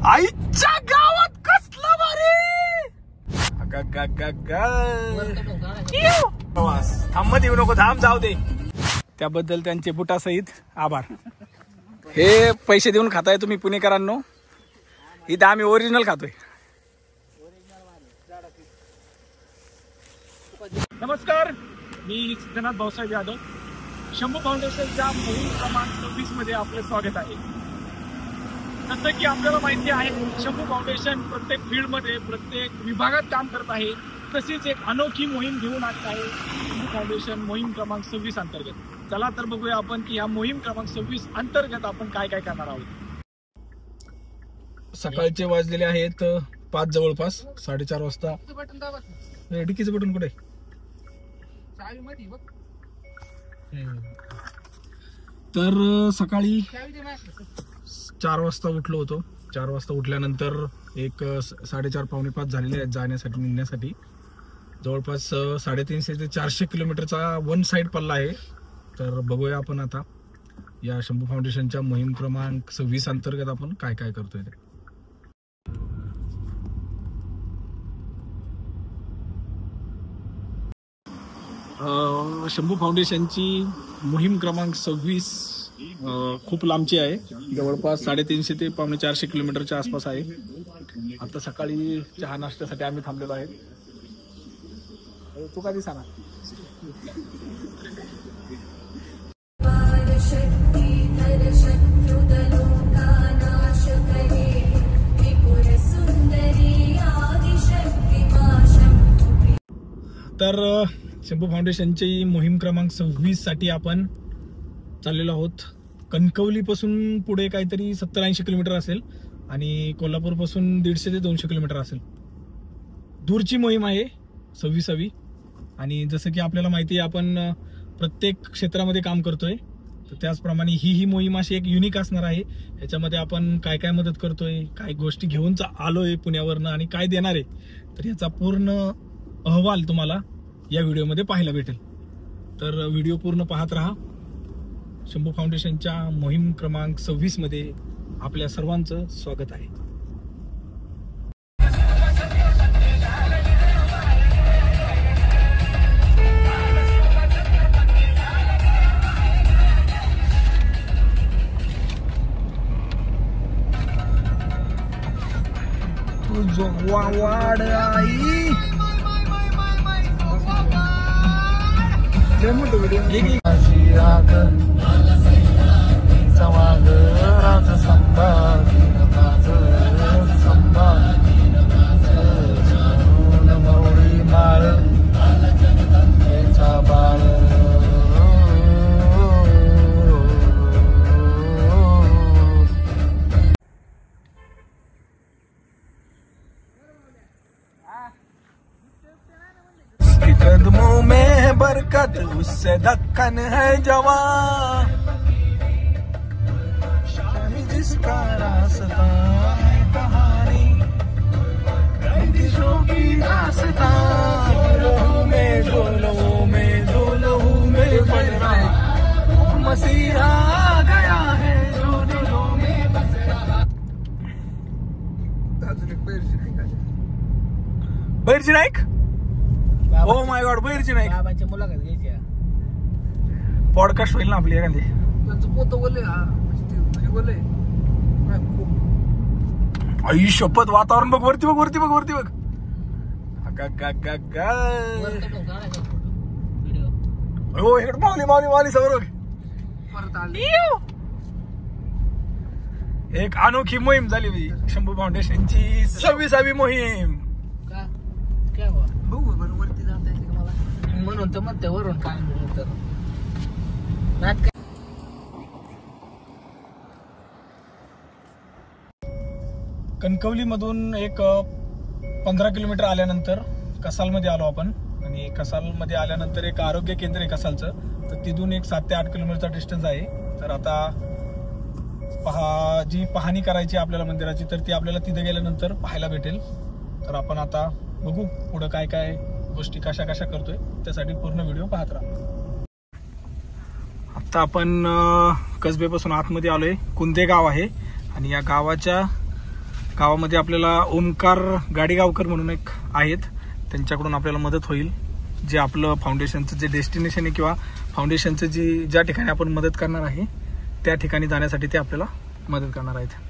आईच्या गावात कसलं भारी थांबत येऊ नको, थांब जाऊ दे. त्याबद्दल त्यांचे बुटासहित आभार. हे पैसे देऊन खाताय तुम्ही पुणेकरांनो, इथं आम्ही ओरिजिनल खातोय. नमस्कार, मी सिद्धनाथ भाऊसाहेब यादव. शंभू फाउंडेशनच्या मोहीम क्रमांक 26 मध्ये आपलं स्वागत आहे. जसं की आपल्याला माहिती आहे, शंभू फाउंडेशन प्रत्येक फील्डमध्ये प्रत्येक विभागात काम करत आहे. तशीच एक अनोखी मोहीम घेऊन आली आहे शंभू फाउंडेशन मोहीम क्रमांक 26 अंतर्गत. चला तर बघूया आपण की या मोहीम क्रमांक 26 अंतर्गत आपण काय काय करणार आहोत. सकाळचे वाजलेले आहेत 5 जवळपास, 4:30 वाजता. डिकीचं बटन कुठे? तर सकाळी 4 वाजता उठलो होतो. 4 वाजता उठल्यानंतर एक 4:30 पावणे 5 झालेले आहेत जाण्यासाठी निघण्यासाठी. जवळपास 350 ते 400 किलोमीटरचा वन साइड पल्ला आहे. तर बघूया आपण आता या शंभू फाउंडेशनच्या मोहीम क्रमांक 26 अंतर्गत आपण काय काय करतोय ते. शंभू फाउंडेशनची मोहीम क्रमांक 26 खूप लांबची आहे. जवळपास 350 ते पावणे 400 किलोमीटरच्या आसपास आहे. आता सकाळी चहा नाश्त्यासाठी आम्ही थांबलेलो आहे. तू का दिसाना? तर शंभू फाउंडेशनची मोहीम क्रमांक 26 साठी आपण चाललेलो आहोत. कणकवली पासून पुढे काहीतरी 70-80 किलोमीटर असेल आणि कोल्हापूर पासून 150 ते 200 किलोमीटर असेल. दूरची मोहीम आहे 26वी. आणि जसं की आपल्याला माहिती आहे, आपण प्रत्येक क्षेत्रामध्ये काम करतोय. तर त्याचप्रमाणे ही मोहीम अशी एक युनिक असणार आहे. ह्याच्यामध्ये आपण काय काय मदत करतोय, काय गोष्टी घेऊन आलोय पुण्यावरनं आणि काय देणार आहे, तर याचा पूर्ण अहवाल तुम्हाला या व्हिडिओमध्ये पाहायला भेटेल. तर व्हिडिओ पूर्ण पाहत राहा. शंभू फाउंडेशनच्या मोहीम क्रमांक 26 मध्ये आपल्या सर्वांचं स्वागत आहे. वाड आई कदमों में बरकत उससे दक्कन है जवां, जिसका रास्ता है कहानी, दिशों की रास्ता लहू में जो लहू में बह रहा है, मसीहा आ गया है जो दिलों में बस रहा. Bairji Naik, oh my god, Bairji Naik बाबाची मुलाखत घ्यायची. पॉडकास्ट होईल ना आपली एखादी. आई शपथ, वातावरण बघ, वरती बघ, वरती बघ, वरती बघ. हो इकडे माऊली समोर. एक अनोखी मोहीम झाली शंभू फाउंडेशनची 26वी मोहीम. बघू बरं वरती जाता येते का मला, म्हणून तर म्हणते वरून काय तर. कणकवली मधून एक 15 किलोमीटर आल्यानंतर कसालमध्ये आलो आपण. आणि कसालमध्ये आल्यानंतर एक आरोग्य केंद्र आहे कसालचं. तर तिथून एक 7 ते 8 किलोमीटरचा डिस्टन्स आहे. तर आता जी पाहणी करायची आपल्याला मंदिराची, तर ती आपल्याला तिथे गेल्यानंतर पाहायला भेटेल. तर आपण आता बघू पुढं काय काय गोष्टी कशा कशा करतोय, त्यासाठी पूर्ण व्हिडिओ पाहत राहा. आता आपण कसबेपासून आतमध्ये आलोय. कुंदे गाव आहे आणि या गावाच्या गावामध्ये आपल्याला ओमकार गाडीगावकर म्हणून एक आहेत, त्यांच्याकडून आपल्याला मदत होईल. जे आपलं फाउंडेशनचं जे डेस्टिनेशन आहे किंवा फाउंडेशनचं ज्या ठिकाणी आपण मदत करणार आहे त्या ठिकाणी जाण्यासाठी ते आपल्याला मदत करणार आहेत.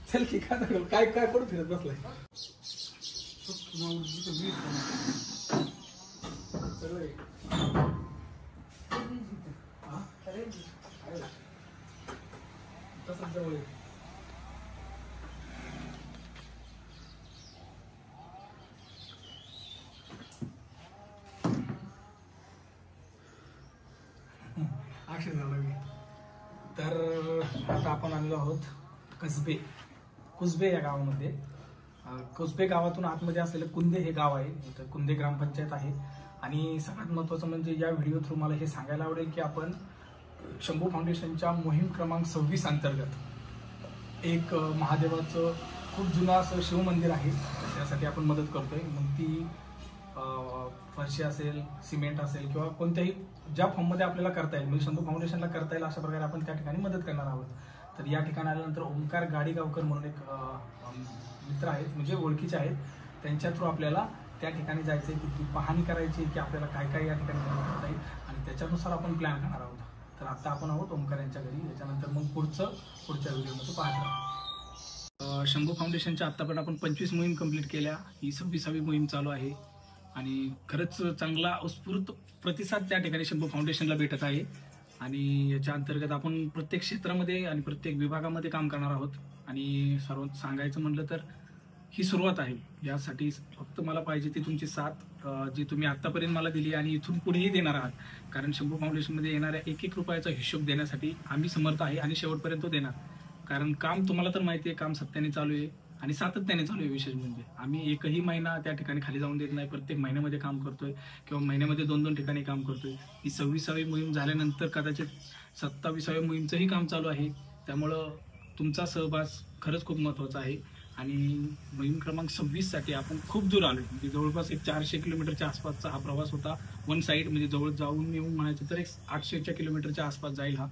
चल की काय काय कुठं फिरत बसलाय. तसंच जवळ अक्षय झाला मी. तर आता आपण आलेलो आहोत कुसबे या गावामध्ये. कुसबे गावातून आतमध्ये असलेलं कुंदे हे गाव आहे. इथं कुंदे ग्रामपंचायत आहे. आणि सगळ्यात महत्त्वाचं म्हणजे या व्हिडिओ थ्रू मला हे सांगायला आवडेल की आपण शंभू फाउंडेशनच्या मोहीम क्रमांक 26 अंतर्गत एक महादेवाचं खूप जुनं असं शिवमंदिर आहे, त्यासाठी आपण मदत करतोय. मग ती फरशी असेल, सिमेंट असेल किंवा कोणत्याही ज्या फॉर्ममध्ये आपल्याला करता येईल, म्हणजे शंभू फाउंडेशनला करता येईल अशा प्रकारे आपण त्या ठिकाणी मदत करणार आहोत. तर या ठिकाणी आल्यानंतर ओमकार गाडीगावकर म्हणून एक मित्र आहेत, म्हणजे ओळखीचे आहेत, त्यांच्या थ्रू आपल्याला त्या ठिकाणी जायचं आहे, की ती पाहणी करायची की आपल्याला काय काय या ठिकाणी मदत करता येईल आणि त्याच्यानुसार आपण प्लॅन करणार आहोत. तर आता आपण आहोत ओमकार यांच्या घरी. याच्यानंतर मग पुढच्या व्हिडिओमध्ये पाहणार. शंभू फाउंडेशनच्या आत्तापर्यंत आपण 25 मोहीम कंप्लीट केल्या. ही 26वी मोहीम चालू आहे आणि खरंच चांगला उत्स्फूर्त प्रतिसाद त्या ठिकाणी शंभू फाउंडेशनला भेटत आहे. आणि याच्या अंतर्गत आपण प्रत्येक क्षेत्रामध्ये आणि प्रत्येक विभागामध्ये काम करणार आहोत. आणि सर्व सांगायचं म्हटलं तर ही सुरुवात आहे. यासाठी फक्त मला पाहिजे ती तुमची साथ, जी तुम्ही आत्तापर्यंत मला दिली आणि इथून पुढेही देणार आहात. कारण शंभू फाउंडेशनमध्ये येणाऱ्या एक रुपयाचा हिशोब देण्यासाठी आम्ही समर्थ आहे आणि शेवटपर्यंत तो देणार. कारण काम तुम्हाला तर माहिती आहे, काम सत्याने चालू आहे आणि सातत्याने चालू आहे. विशेष म्हणजे आम्ही एकही महिना त्या ठिकाणी खाली जाऊन देत नाही. प्रत्येक महिन्यामध्ये काम करतोय किंवा महिन्यामध्ये 2-2 ठिकाणी काम करतोय. ही 26वी मोहीम झाल्यानंतर कदाचित 27व्या मोहीमचंही काम चालू आहे. त्यामुळं तुमचा सहभाग खरंच खूप महत्त्वाचा आहे. आणि मोहीम क्रमांक 26साठी आपण खूप दूर आलो. म्हणजे जवळपास एक 400 किलोमीटरच्या आसपासचा हा प्रवास होता. वन साईड म्हणजे जवळ जाऊन येऊन म्हणायचं तर एक 800 किलोमीटरच्या आसपास जाईल हा.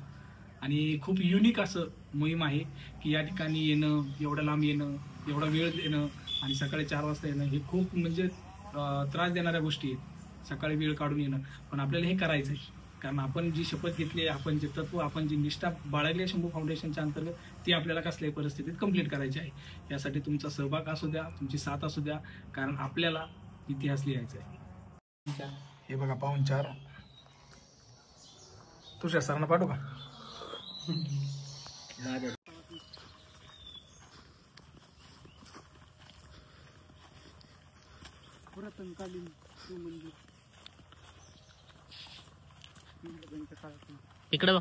आणि खूप युनिक असं मोहीम आहे की या ठिकाणी येणं, एवढं लांब येणं, एवढा वेळ देणं आणि सकाळी 4 वाजता येणं हे खूप म्हणजे त्रास देणाऱ्या गोष्टी आहेत. सकाळी वेळ काढून येणं, पण आपल्याला हे करायचं आहे. कारण आपण जी शपथ घेतली, आपण जे तत्व, आपण जी निष्ठा बाळगली शंभू फाउंडेशनच्या अंतर्गत, ती आपल्याला कसल्याही परिस्थितीत कंप्लीट करायची आहे. यासाठी तुमचा सहभाग असू द्या, तुमची साथ असू द्या, कारण आपल्याला इतिहास लिहायचा आहे. हे बघा पाहुणचार. तुझ्या सरांना पाठवू का? पुरातनकालीन मंदिर इकडे बघ.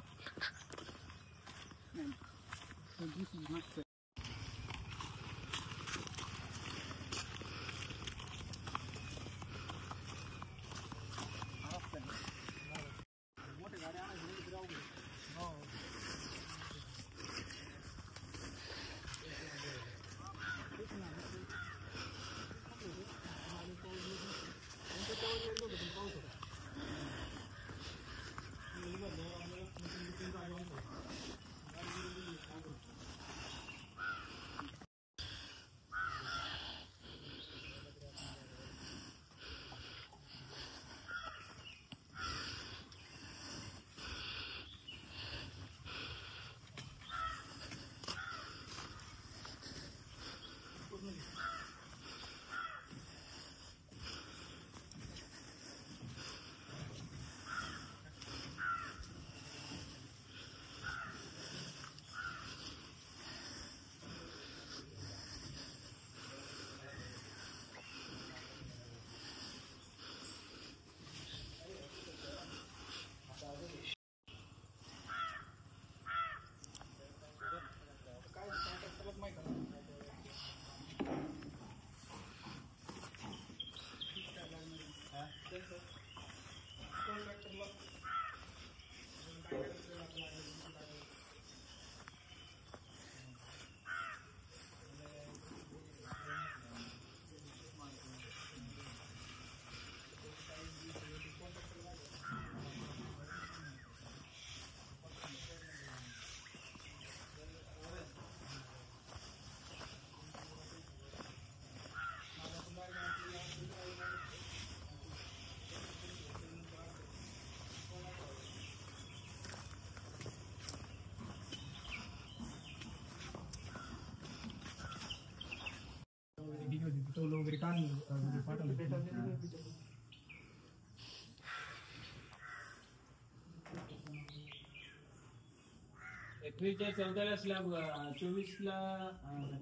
14 स्लॅब 24ला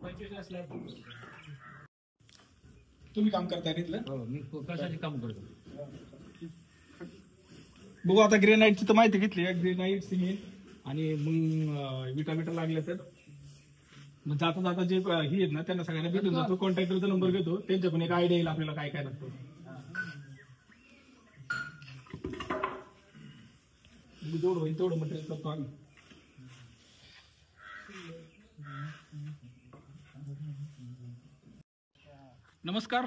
25ला स्लॅब. तुम्ही काम करताय तिथलं? हो, मी कशाचे काम करतो. बघू आता ग्रेनाईटची तर माहिती घेतली. ग्रेनाईट सिमेंट आणि मग विटा लागल्या तर मग जाता जाता जे ही आहेत ना त्यांना सगळ्यांना भेटून जातो. कॉन्ट्रॅक्टरचा नंबर घेतो, त्यांच्याकडून एक आयडिया येईल आपल्याला काय काय लागतं. जेवढं होईल तेवढं मटेरियल करतो आम्ही. नमस्कार,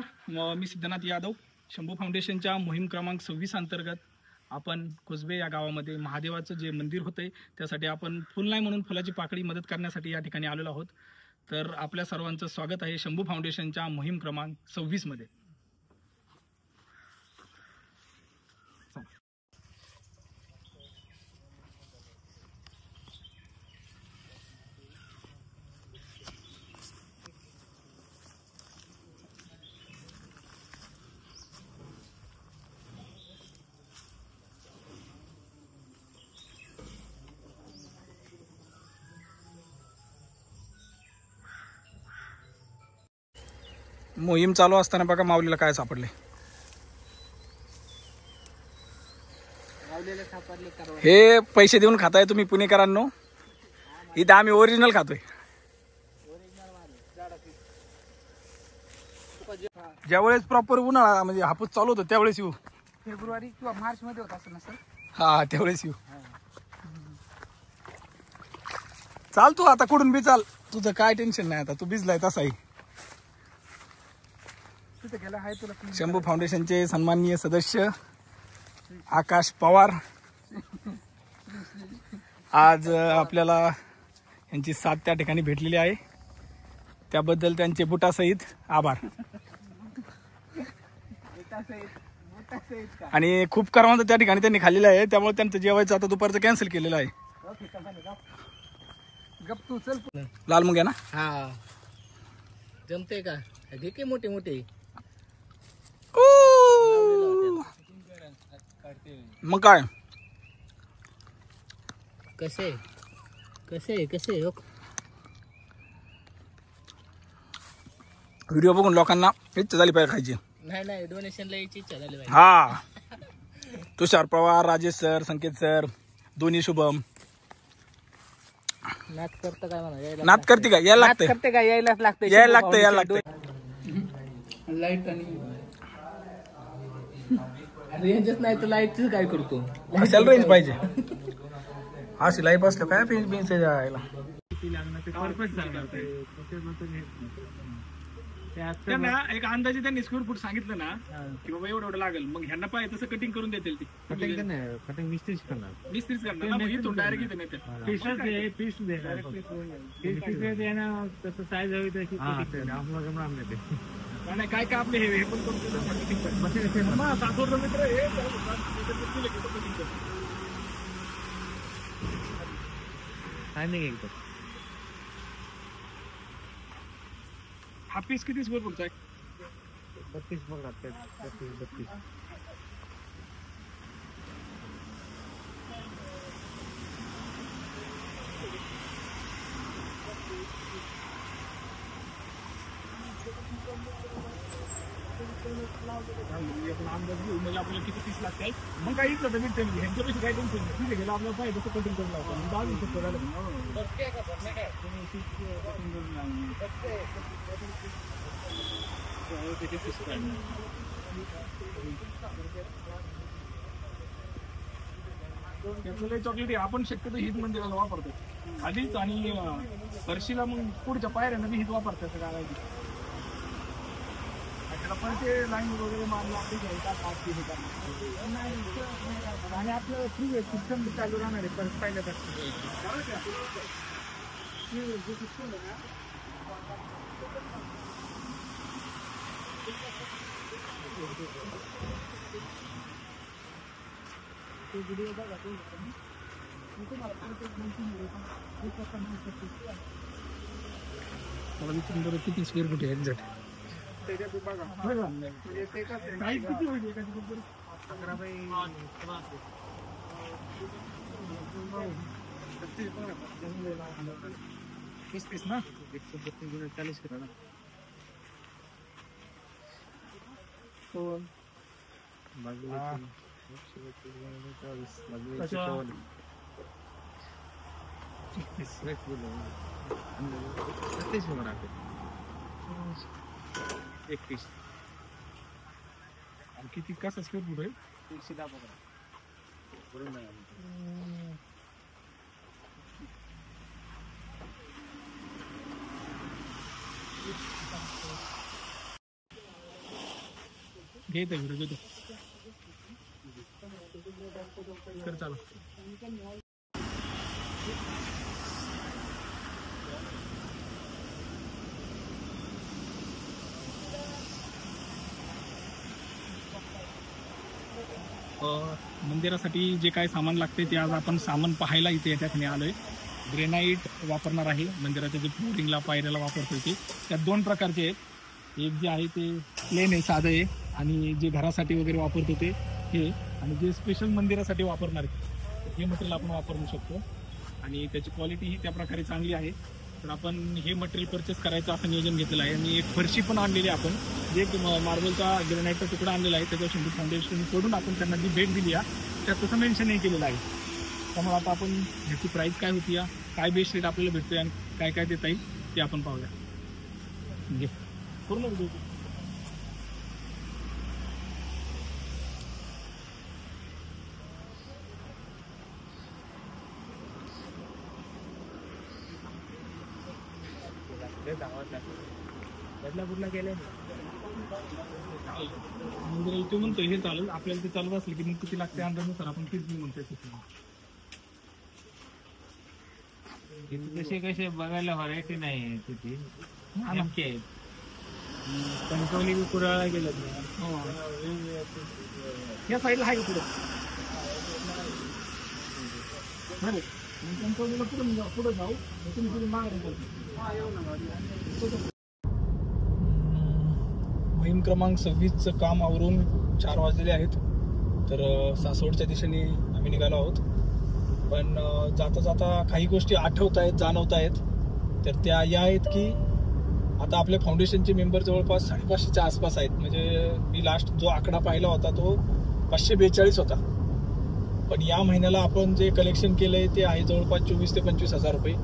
मी सिद्धनाथ यादव. शंभू फाउंडेशनच्या मोहीम क्रमांक 26 अंतर्गत आपण कुसबे या गावामध्ये महादेवाचं जे मंदिर होतंय त्यासाठी आपण फुल नाही म्हणून फुलाची पाकळी मदत करण्यासाठी या ठिकाणी आलेलो आहोत. तर आपल्या सर्वांचं स्वागत आहे शंभू फाउंडेशनच्या मोहीम क्रमांक 26 मध्ये. मोहीम चालू असताना बघा माऊलीला काय सापडले. हे पैसे देऊन खाताय तुम्ही पुणेकरांनो. इथं आम्ही ओरिजिनल खातोय. ज्यावेळेस प्रॉपर उन्हाळा म्हणजे हापूस चालू होतो त्यावेळेस येऊ. फेब्रुवारी किंवा मार्च मध्ये होत असेल ना सर? हा, त्यावेळेस येऊ. चाल तू आता कुठून बी चाल, तुझं काय टेन्शन नाही. आता तू भिजलाय तसाही. शंभू फाउंडेशनचे सन्माननीय सदस्य आकाश पवार आज आपल्याला यांची साथ त्या ठिकाणी भेटलेली आहे. त्याबद्दल त्यांचे बुटासहित आभार. आणि खूप करवंद त्या ठिकाणी त्यांनी खाल्लेलं आहे, त्यामुळे त्यांचं जेवायचं आता दुपारचं कॅन्सल केलेलं आहे. लाल मुंग्या ना? हा, जमते का? घे मोठे मोठे. मग काय कसे कसे कसे व्हिडिओ बघून लोकांना इच्छा झाली पाहिजे खायची. नाही डोनेशनला यायची इच्छा झाली पाहिजे. हा, तुषार पवार, राजेश सर, संकेत सर, दोन्ही शुभम. नात करतं काय म्हणा? नात करते का? यायला लागतंय. करते का? यायलाच लागतंय. यायला लागतंय. लाईट आणि रेंजच नाही तर लाईटच काय करतो? अशाला रेंज पाहिजे. अशी लाईफ असलं काय पेंच जायला. त्यांना एक अंदाजे त्यांनी स्क्वेअर फूट सांगितलं ना की बाबा एवढं लागेल, मग ह्यांना पाहिजे तसं कटिंग करून देतील. ती कटिंग मिस्त्रीच करणार ना, मग इथून डायरेक्ट इथं नेते. तसं साईज हवी तशी नाही काय काय आपले हे पण मित्र हे हा पीस किती स्क्वेअर फूटचा आहे? 32 बघा. 32 अंदाज घेऊ म्हणजे आपल्याला किती पीस लागते. मग काही इथलं तर मिळते म्हणजे ह्यांच्यापेक्षा काय टेन्शन नाही. ठीक आहे, गेला आपल्याला पाहिजे तसं कटिंग करून लावतो. चॉकलेट आपण शक्यतो हीच मंदिराला वापरतो आधीच, आणि फरशीला मग पुढच्या पायऱ्यांना हीच वापरतात सगळ्या. पण ते लाईन वगैरे मारलं आणि आपलं फ्री सिस्टम चालू राहणार आहे. परत पहिल्यापासून व्हिडिओ बघा. मला विचारून बरं किती स्क्वेअर फूट आहे एक्झॅक्ट. साईज किती होईल एका बरोबर? 30 ना 132 करा ना. किती कसा स्क्वेअर फूट आहे? 110 पकडा. बरोबर नाही घेत आहे व्हिडिओ तर चालू. मंदिरासाठी जे काय सामान लागते ते आज आपण सामान पाहायला इथे या ठिकाणी आलोय. ग्रेनाइट वापरणार आहे मंदिराच्या जे फ्लोरिंगला पायऱ्याला वापरतो ते. त्यात 2 प्रकारचे आहेत. एक जे आहे ते प्लेन आहे, साधं आहे, आणि जे घरासाठी वगैरे वापरतो ते हे, आणि जे स्पेशल मंदिरासाठी वापरणार आहे हे मटेरियल आपण वापरू शकतो. आणि त्याची क्वालिटी ही त्या प्रकारे चांगली आहे. तर आपण हे मटेरियल परचेस करायचं असं नियोजन घेतलेलं आहे. आणि एक फरशी पण आणलेली आहे आपण, जे मार्बलचा ग्रेनाइटचा तुकडा आणलेला आहे त्याच्यावर शंभू फाउंडेशन कडून आपण त्यांना जी भेट दिली आहे त्यात तसं मेन्शनही केलेलं आहे. त्यामुळे आता आपण ह्याची प्राईस काय होती, काय बेस्ट रेट आपल्याला भेटतोय आणि काय काय देता येईल ते आपण पाहूया. म्हणजे पूर्ण व्हिडिओ बदलापूरला गेले म्हणजे इथे म्हणतोय हे चालेल. आपल्याला ते चालत असेल की मग किती लागते अंदाजानुसार आपण किती म्हणतोय तिथे कसे बघायला व्हरायटी नाही तिथे नेमके आहेत. कणकवली बी कुडाळला गेलं या साईडला आहे का पुढे? कणकवलीला पुढे जाऊ तुम्ही मागे. मोहीम क्रमांक 26चं काम आवरून 4 वाजलेले आहेत. तर सासवडच्या दिशेने आम्ही निघालो आहोत. पण जाता जाता काही गोष्टी आठवत आहेत, जाणवत आहेत. तर त्या या आहेत की आता आपल्या फाउंडेशनचे मेंबर जवळपास 550च्या आसपास आहेत. म्हणजे मी लास्ट जो आकडा पाहिला होता तो 542 होता. पण या महिन्याला आपण जे कलेक्शन केलं आहे ते आहे जवळपास 24 ते 25 हजार रुपये.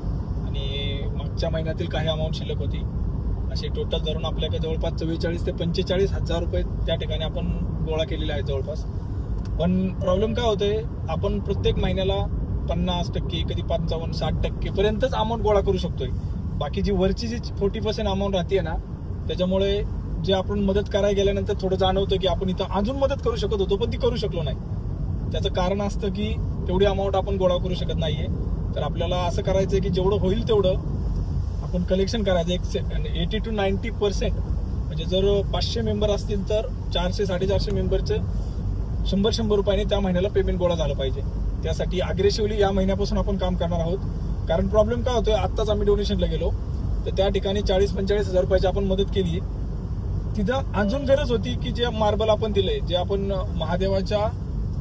आणि मागच्या महिन्यातील काही अमाऊंट शिल्लक होती. असे टोटल धरून आपल्याकडे जवळपास 44 ते 45 हजार रुपये त्या ठिकाणी आपण गोळा केलेले आहेत जवळपास. पण प्रॉब्लेम काय होतोय, आपण प्रत्येक महिन्याला 50%, कधी 55, 60% पर्यंतच अमाऊंट गोळा करू शकतोय. बाकी जी वरची जी 40% अमाऊंट राहते ना, त्याच्यामुळे जे आपण मदत करायला गेल्यानंतर थोडं जाणवतं की आपण इथं अजून मदत करू शकत होतो पण ती करू शकलो नाही. त्याचं कारण असतं की तेवढी अमाऊंट आपण गोळा करू शकत नाहीये. तर आपल्याला असं करायचं की जेवढं होईल तेवढं आपण कलेक्शन करायचं. 80 to 90%. म्हणजे जर 500 मेंबर असतील तर 400-450 मेंबरचे 100-100 रुपयाने त्या महिन्याला पेमेंट गोळा झालं पाहिजे. त्यासाठी अग्रेसिव्हली या महिन्यापासून आपण काम करणार आहोत. कारण प्रॉब्लेम काय होतोय, आत्ताच आम्ही डोनेशनला गेलो तर त्या ठिकाणी 40-45 हजार रुपयाची आपण मदत केली. तिथं अजून गरज होती की जे मार्बल आपण दिलंय, जे आपण महादेवाच्या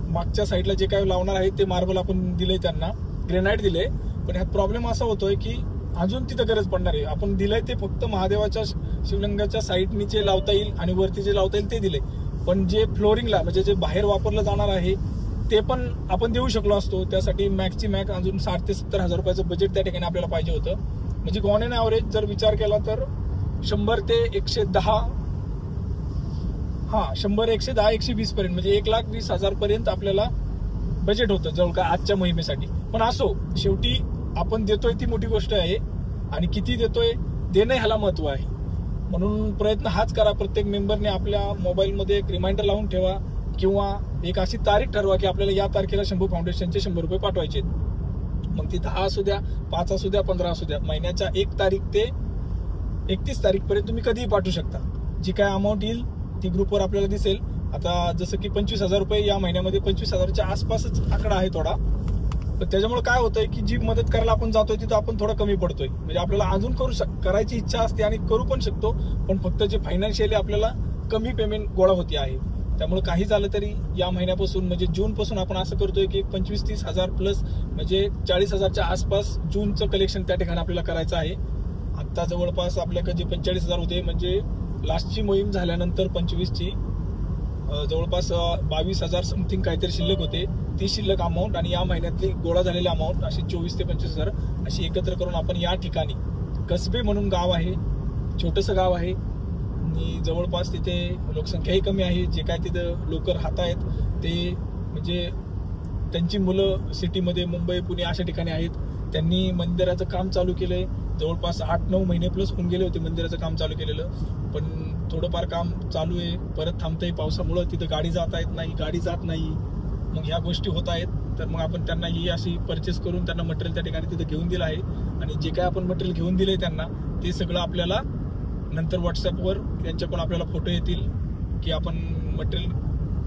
मागच्या साईडला जे काही लावणार आहे ते मार्बल आपण दिलंय, त्यांना ग्रेनाइट दिले. पण ह्यात प्रॉब्लेम असा होतोय की अजून तिथं गरज पडणार आहे. आपण दिलंय ते फक्त महादेवाच्या शिवलिंगाच्या साईडनी जे लावता येईल आणि वरती जे लावता येईल ते दिले. पण जे फ्लोरिंगला म्हणजे जे बाहेर वापरलं जाणार आहे ते पण आपण देऊ शकलो असतो. त्यासाठी मॅक्सची मॅक्स अजून 60 ते 70 हजार रुपयाचं बजेट त्या ठिकाणी आपल्याला पाहिजे होतं. म्हणजे ऑन एन ॲव्हरेज जर विचार केला तर 100 ते 110, 100, 110, 120 पर्यंत, म्हणजे 1,20,000 पर्यंत आपल्याला बजेट होतं जवळ का आजच्या मोहिमेसाठी. पण असो, शेवटी आपण देतोय ती मोठी गोष्ट आहे आणि किती देतोय देणं ह्याला महत्व आहे. म्हणून प्रयत्न हाच करा. प्रत्येक मेंबरने आपल्या मोबाईलमध्ये एक रिमाइंडर लावून ठेवा किंवा एक अशी तारीख ठरवा की आपल्याला या तारखेला शंभू फाउंडेशनचे 100 रुपये पाठवायचे. मग ती 10 असू द्या, 5 असू द्या, 15 असू द्या. महिन्याच्या 1 तारीख ते 31 तारीखपर्यंत तुम्ही कधीही पाठवू शकता. जी काय अमाऊंट येईल ती ग्रुपवर आपल्याला दिसेल. आता जसं की 25 हजार रुपये या महिन्यामध्ये 25 हजारच्या आसपासच आकडा आहे थोडा. पण त्याच्यामुळे काय होतंय की जी मदत करायला आपण जातोय तिथं आपण थोडं कमी पडतोय. म्हणजे आपल्याला अजून करायची इच्छा असते आणि करू पण शकतो, पण फक्त जे फायनान्शियली आपल्याला कमी पेमेंट गोळा होते आहे. त्यामुळे काही झालं तरी या महिन्यापासून म्हणजे जून पासून आपण असं करतोय की 25-30 हजार प्लस म्हणजे 40,000च्या आसपास जूनचं कलेक्शन त्या ठिकाणी आपल्याला करायचं आहे. आता जवळपास आपल्याकडे जे 45,000 होते म्हणजे लास्टची मोहीम झाल्यानंतर 25ची जवळपास 22,000 समथिंग काहीतरी शिल्लक होते. ती शिल्लक अमाऊंट आणि या महिन्यातली गोळा झालेली अमाऊंट अशी 24 ते 25,000 अशी एकत्र करून आपण या ठिकाणी कसबे म्हणून गाव आहे, छोटंसं गाव आहे आणि जवळपास तिथे लोकसंख्याही कमी आहे. जे काय तिथं लोक राहत आहेत ते म्हणजे त्यांची मुलं सिटीमध्ये मुंबई पुणे अशा ठिकाणी आहेत. त्यांनी मंदिराचं काम चालू केलंय. जवळपास 8-9 महिने प्लस होऊन गेले होते मंदिराचं काम चालू केलेलं, पण थोडंफार काम चालू आहे, परत थांबतंय पावसामुळं. तिथं गाडी जाता येत नाही, गाडी जात नाही, मग ह्या गोष्टी होत आहेत. तर मग आपण त्यांना ही अशी परचेस करून त्यांना मटेरियल त्या ठिकाणी तिथं घेऊन दिलं आहे आणि जे काय आपण मटेरियल घेऊन दिलंय त्यांना ते सगळं आपल्याला नंतर व्हॉट्सअपवर त्यांच्याकडून आपल्याला फोटो येतील की आपण मटेरियल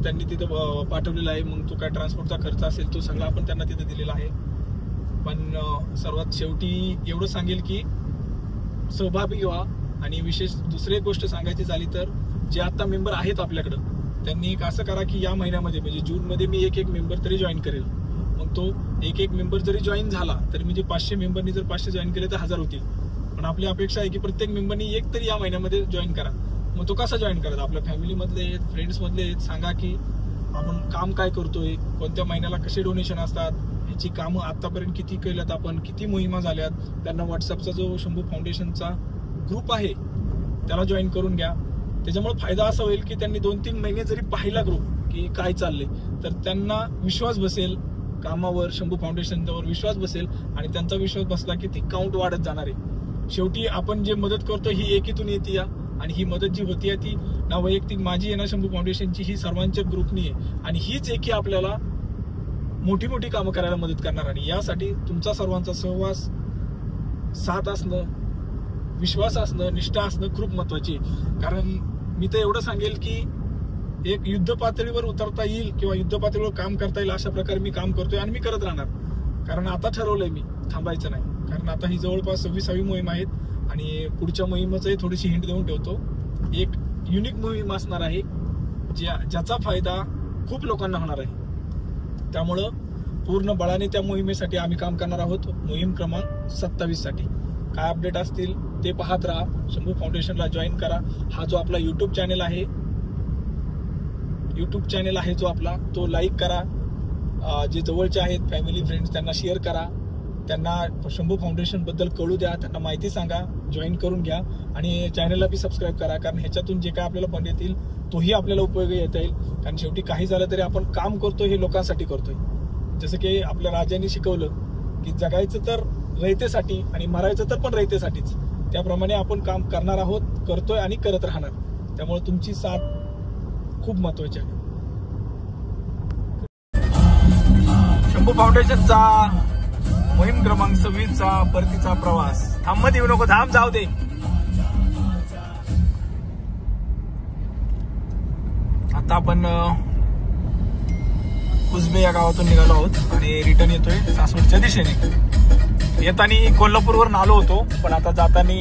त्यांनी तिथं पाठवलेलं आहे. मग तो काय ट्रान्सपोर्टचा खर्च असेल तो सगळा आपण त्यांना तिथं दिलेला आहे. पण सर्वात शेवटी एवढं सांगेल की सहभागी व्हा. आणि विशेष दुसरी एक गोष्ट सांगायची झाली तर जे आता मेंबर आहेत आपल्याकडं त्यांनी एक असं करा की या महिन्यामध्ये म्हणजे जूनमध्ये मी एक मेंबर तरी जॉईन करेल. मग तो एक मेंबर जरी जॉईन झाला तरी म्हणजे 500 मेंबरनी जर 500 जॉईन केले तर 1000 होतील. पण आपली अपेक्षा आहे की प्रत्येक मेंबरनी एक तरी या महिन्यामध्ये जॉईन करा. मग तो कसा जॉईन करायचा? आपल्या फॅमिलीमधले आहेत, फ्रेंड्समधले आहेत, सांगा की आपण काम काय करतोय, कोणत्या महिन्याला कसे डोनेशन असतात, ह्याची कामं आतापर्यंत किती केल्यात आपण, किती मोहिमा झाल्यात. त्यांना व्हॉट्सअपचा जो शंभू फाउंडेशनचा ग्रुप आहे त्याला जॉईन करून घ्या. त्याच्यामुळे फायदा असा होईल की त्यांनी 2-3 महिने जरी पाहिला ग्रुप की काय चाललंय तर त्यांना विश्वास बसेल कामावर, शंभू फाउंडेशनवर विश्वास बसेल आणि त्यांचा विश्वास बसला की ती काउंट वाढत जाणार आहे. शेवटी आपण जे मदत करतो ही एकीतून येते या आणि ही मदत जी होती ती ना वैयक्तिक माझी आहे ना शंभू फाउंडेशनची, ही सर्वांच्या ग्रुपनी आहे आणि हीच एकी आपल्याला मोठी मोठी कामं करायला मदत करणार. आणि यासाठी तुमचा सर्वांचा सहवास, साथ असणं, विश्वास असणं, निष्ठा असणं खूप महत्वाची आहे. कारण मी तर एवढं सांगेल की एक युद्ध पातळीवर उतरता येईल किंवा युद्ध पातळीवर काम करता येईल अशा प्रकारे मी काम करतोय आणि मी करत राहणार. कारण आता ठरवलंय मी थांबायचं नाही. कारण आता ही जवळपास 26वी मोहीम आहेत आणि पुढच्या मोहिमेचंही थोडीशी हिंट देऊन ठेवतो. एक युनिक मोहीम असणार आहे ज्याचा फायदा खूप लोकांना होणार आहे. त्यामुळं पूर्ण बळाने त्या मोहिमेसाठी आम्ही काम करणार आहोत. मोहीम क्रमांक 27 साठी काय अपडेट असतील ते पाहत राहा. शंभू फाउंडेशनला जॉईन करा. हा जो आपला युट्यूब चॅनल आहे जो आपला तो लाईक करा. जे जवळचे आहेत फॅमिली फ्रेंड्स त्यांना शेअर करा. त्यांना शंभू फाउंडेशन बद्दल कळू द्या, त्यांना माहिती सांगा, जॉईन करून घ्या आणि चॅनलला बी सबस्क्राईब करा. कारण ह्याच्यातून जे काय आपल्याला फंड येतील तोही आपल्याला उपयोगी येता येईल. कारण शेवटी काही झालं तरी आपण काम करतोय हे लोकांसाठी करतोय. जसं की आपल्या राजांनी शिकवलं की जगायचं तर रयतेसाठी आणि मरायचं तर पण रयतेसाठीच. त्याप्रमाणे आपण काम करणार आहोत, करतोय आणि करत राहणार. त्यामुळे तुमची साथ खूप महत्वाची आहे. शंभू फाउंडेशनचा मोहीम क्रमांक 26चा परतीचा प्रवास. थांबत येऊ नको, थांब जाऊ दे. आता आपण कुसबे या गावातून निघालो आहोत आणि रिटर्न येतोय सासवडच्या दिशेने. येताना कोल्हापूरवरून आलो होतो, पण आता जाताना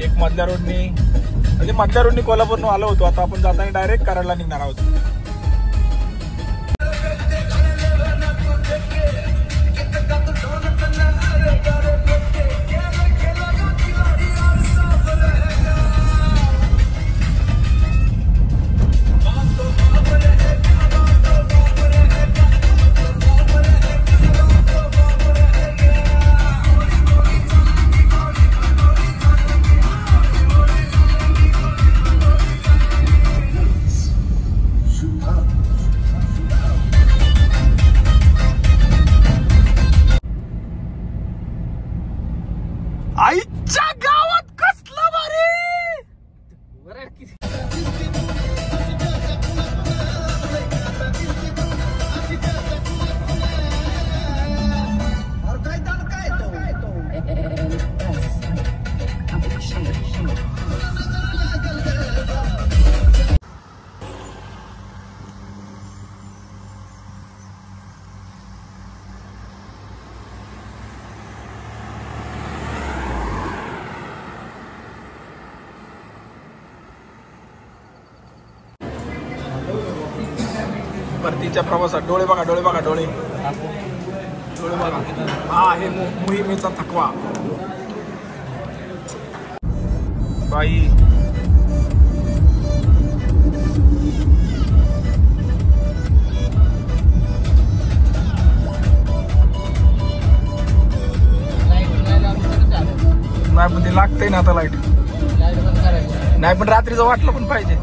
एक मधल्या रोडनी कोल्हापूरवरून आलो होतो. आता आपण जाताना डायरेक्ट कराडला निघणार आहोत. आईच्या गावात कसलं भारी. परतीच्या प्रवासात डोळे बघा डोळे बघा डोळे डोळे बघा. हा आहे मोहिमेचा थकवा. बाई नाही पण ते लागतंय ना आता लाईट. नाही पण रात्रीचं वाटलं पण पाहिजे.